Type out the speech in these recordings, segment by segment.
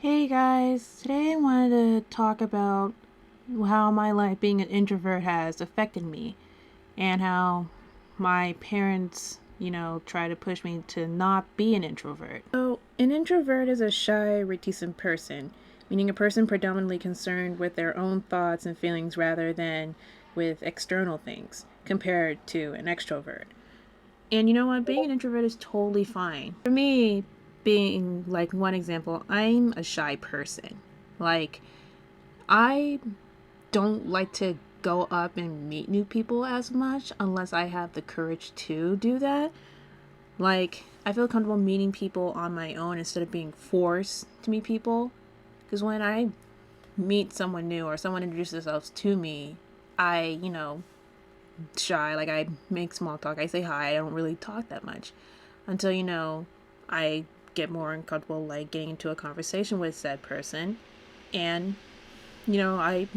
Hey guys, today I wanted to talk about how my life being an introvert has affected me and how my parents, try to push me to not be an introvert. So, an introvert is a shy, reticent person, meaning a person predominantly concerned with their own thoughts and feelings rather than with external things, compared to an extrovert. And you know what? Being an introvert is totally fine. For me, being like one example, I'm a shy person. Like, I don't like to go up and meet new people as much unless I have the courage to do that. Like, I feel comfortable meeting people on my own instead of being forced to meet people. Because when I meet someone new or someone introduces themselves to me, I, shy. Like, I make small talk. I say hi. I don't really talk that much until, I get more uncomfortable, like getting into a conversation with said person. And, I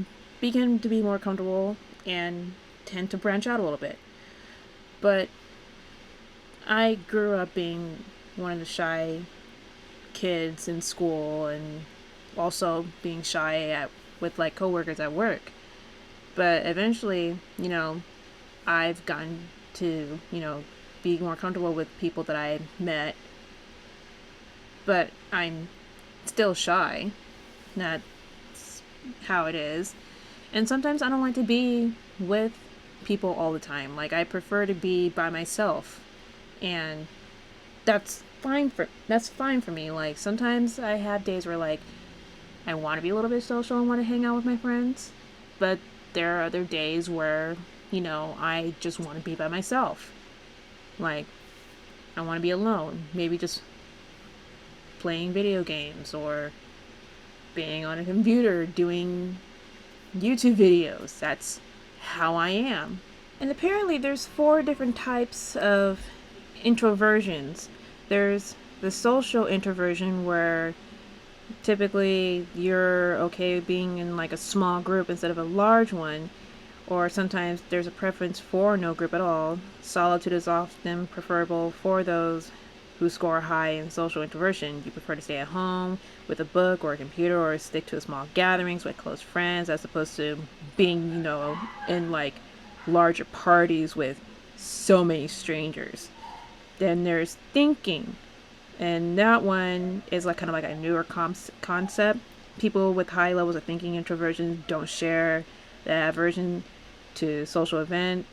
begin to be more comfortable and tend to branch out a little bit. But I grew up being one of the shy kids in school and also being shy with like coworkers at work. But eventually, I've gotten to, be more comfortable with people that I met, but I'm still shy. That's how it is. And sometimes I don't like to be with people all the time. Like I prefer to be by myself. And that's fine for me. Like sometimes I have days where like I want to be a little bit social and want to hang out with my friends, but there are other days where, I just want to be by myself. Like I want to be alone. Maybe just playing video games or being on a computer doing YouTube videos. That's how I am. And apparently, there's four different types of introversions. There's the social introversion, where typically you're okay being in like a small group instead of a large one, or sometimes there's a preference for no group at all. Solitude is often preferable for those who score high in social introversion. You prefer to stay at home with a book or a computer or stick to small gatherings with close friends as opposed to being, in like larger parties with so many strangers. Then there's thinking, and that one is like kind of like a newer concept. People with high levels of thinking introversion don't share the aversion to social events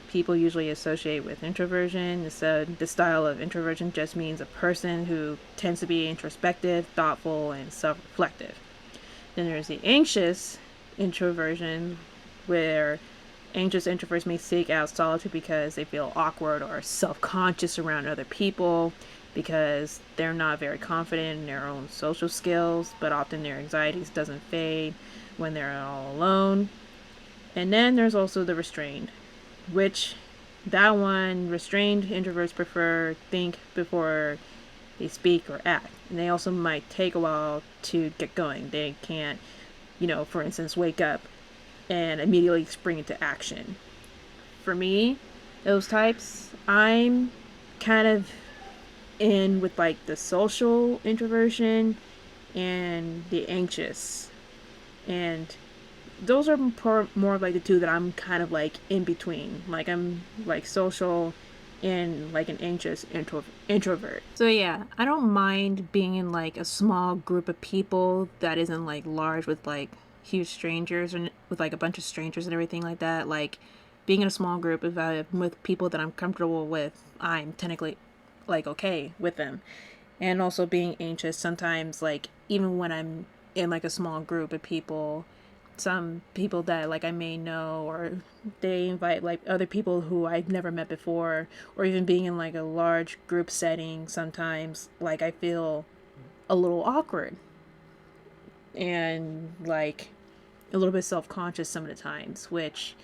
people usually associate with introversion. So the style of introversion just means a person who tends to be introspective, thoughtful, and self-reflective. Then there's the anxious introversion, where anxious introverts may seek out solitude because they feel awkward or self-conscious around other people because they're not very confident in their own social skills, but often their anxieties doesn't fade when they're all alone. And then there's also the restrained, which that one, restrained introverts prefer think before they speak or act. And they also might take a while to get going. They can't, for instance, wake up and immediately spring into action. For me, those types, I'm kind of in with like the social introversion and the anxious. And those are more of like the two that I'm kind of like in between. Like I'm like social and like an anxious introvert. So yeah, I don't mind being in like a small group of people that isn't like large with like huge strangers and with like a bunch of strangers and everything like that. Like being in a small group with people that I'm comfortable with, I'm technically like okay with them. And also being anxious sometimes, like even when I'm in like a small group of people, some people that like I may know, or they invite like other people who I've never met before, or even being in like a large group setting, sometimes like I feel a little awkward and like a little bit self-conscious some of the times, which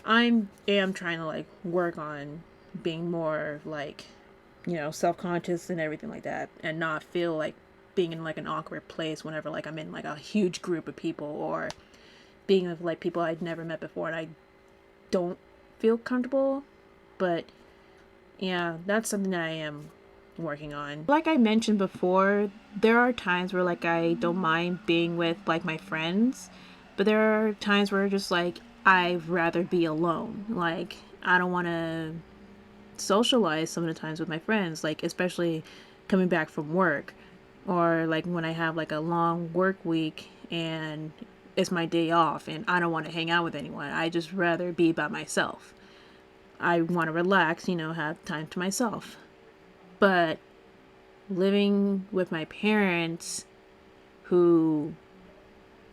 I am trying to like work on being more like, self-conscious and everything like that, and not feel like being in like an awkward place whenever like I'm in like a huge group of people, or being with like people I'd never met before and I don't feel comfortable. But yeah, that's something that I am working on. Like I mentioned before, there are times where like I don't mind being with like my friends, but there are times where just like I'd rather be alone. Like I don't want to socialize some of the times with my friends, like especially coming back from work, or like when I have like a long work week and it's my day off and I don't want to hang out with anyone. I just rather be by myself. I want to relax, have time to myself. But living with my parents who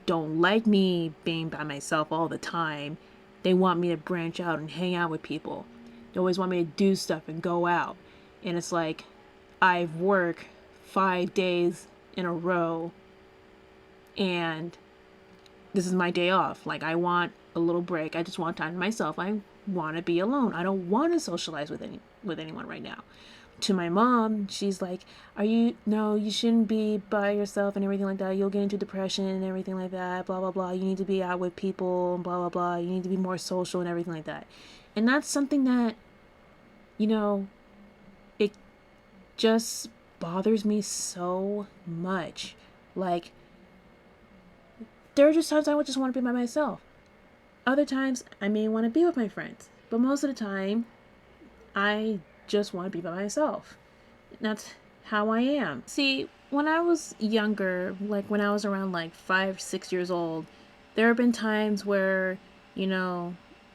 don't like me being by myself all the time, they want me to branch out and hang out with people. They always want me to do stuff and go out. And it's like I work 5 days in a row and this is my day off. Like I want a little break. I just want time to myself. I want to be alone. I don't want to socialize with anyone right now. To my mom, she's like, no, you shouldn't be by yourself and everything like that. You'll get into depression and everything like that, blah, blah, blah. You need to be out with people and blah, blah, blah. You need to be more social and everything like that. And that's something that, it just bothers me so much. Like, there are just times I would just want to be by myself. Other times, I may want to be with my friends. But most of the time, I just want to be by myself. That's how I am. See, when I was younger, like when I was around like 5, 6 years old, there have been times where,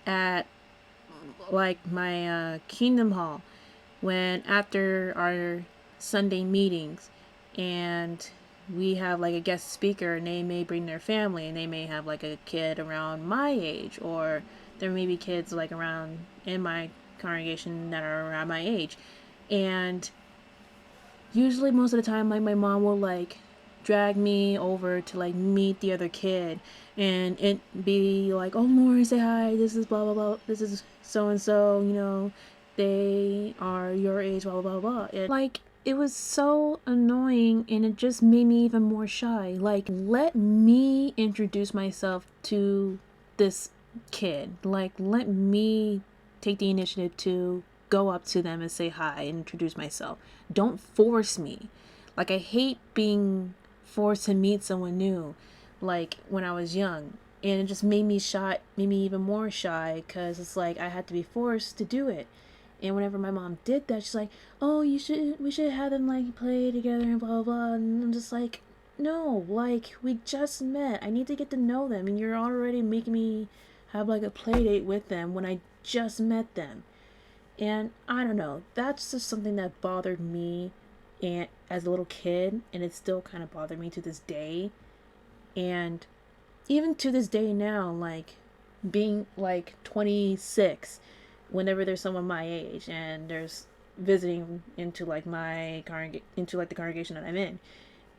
at like my Kingdom Hall, when after our Sunday meetings and we have like a guest speaker and they may bring their family and they may have like a kid around my age, or there may be kids like around in my congregation that are around my age. And usually most of the time, like my mom will like drag me over to like meet the other kid and it be like, oh Lauren, say hi, this is blah blah blah, this is so and so, they are your age, blah blah blah blah. And like it was so annoying and it just made me even more shy. Like, let me introduce myself to this kid. Like, let me take the initiative to go up to them and say hi and introduce myself. Don't force me. Like, I hate being forced to meet someone new, like when I was young. And it just made me shy, made me even more shy, because it's like I had to be forced to do it. And whenever my mom did that, she's like, oh, we should have them like play together and blah blah blah. And I'm just like, no, like we just met. I need to get to know them, and you're already making me have like a play date with them when I just met them. And I don't know, that's just something that bothered me and as a little kid, and it still kind of bothered me to this day. And even to this day now, like being like 26, whenever there's someone my age and there's visiting into like into like the congregation that I'm in,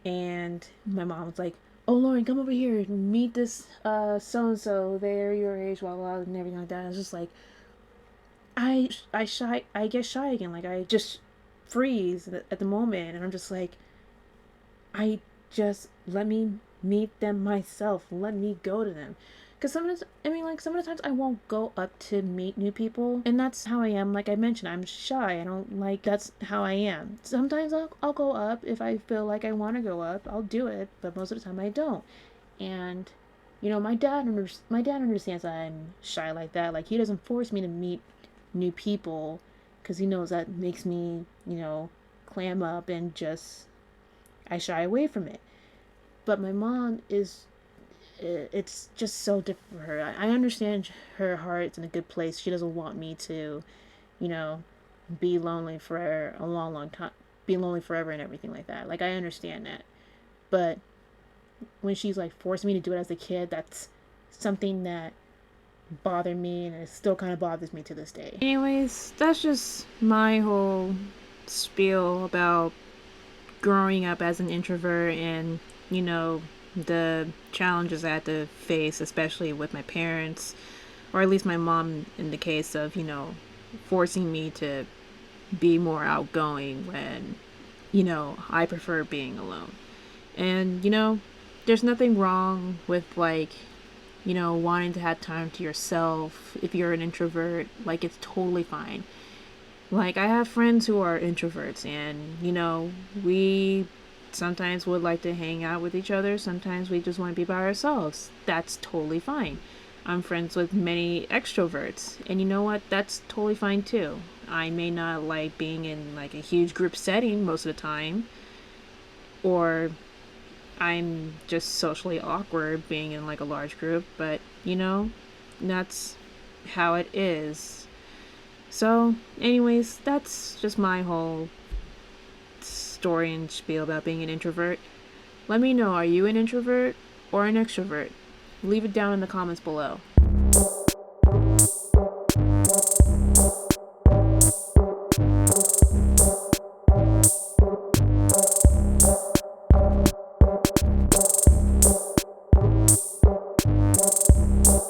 and my mom's like, oh Lauren, come over here and meet this so and so, they're your age, blah blah, and everything like that. It's just like I get shy again. Like I just freeze at the moment, and I'm just like, I just let me meet them myself. Let me go to them. Because some of the times I won't go up to meet new people. And that's how I am. Like I mentioned, I'm shy. I don't like, that's how I am. Sometimes I'll go up if I feel like I want to go up. I'll do it. But most of the time I don't. And, my dad understands that I'm shy like that. Like he doesn't force me to meet new people because he knows that makes me, clam up and just, I shy away from it. But my mom it's just so different for her. I understand her heart's in a good place. She doesn't want me to, be lonely for a long, long time, be lonely forever and everything like that. Like, I understand that. But when she's, like, forcing me to do it as a kid, that's something that bothered me, and it still kind of bothers me to this day. Anyways, that's just my whole spiel about growing up as an introvert and, the challenges I had to face, especially with my parents, or at least my mom in the case of, forcing me to be more outgoing when, I prefer being alone. And, there's nothing wrong with like, wanting to have time to yourself if you're an introvert. Like, it's totally fine. Like, I have friends who are introverts, and, we sometimes would like to hang out with each other. Sometimes we just want to be by ourselves. That's totally fine. I'm friends with many extroverts, and you know what? That's totally fine too. I may not like being in like a huge group setting most of the time, or I'm just socially awkward being in like a large group, but that's how it is. So, anyways, that's just my whole story and spiel about being an introvert. Let me know, are you an introvert or an extrovert? Leave it down in the comments below.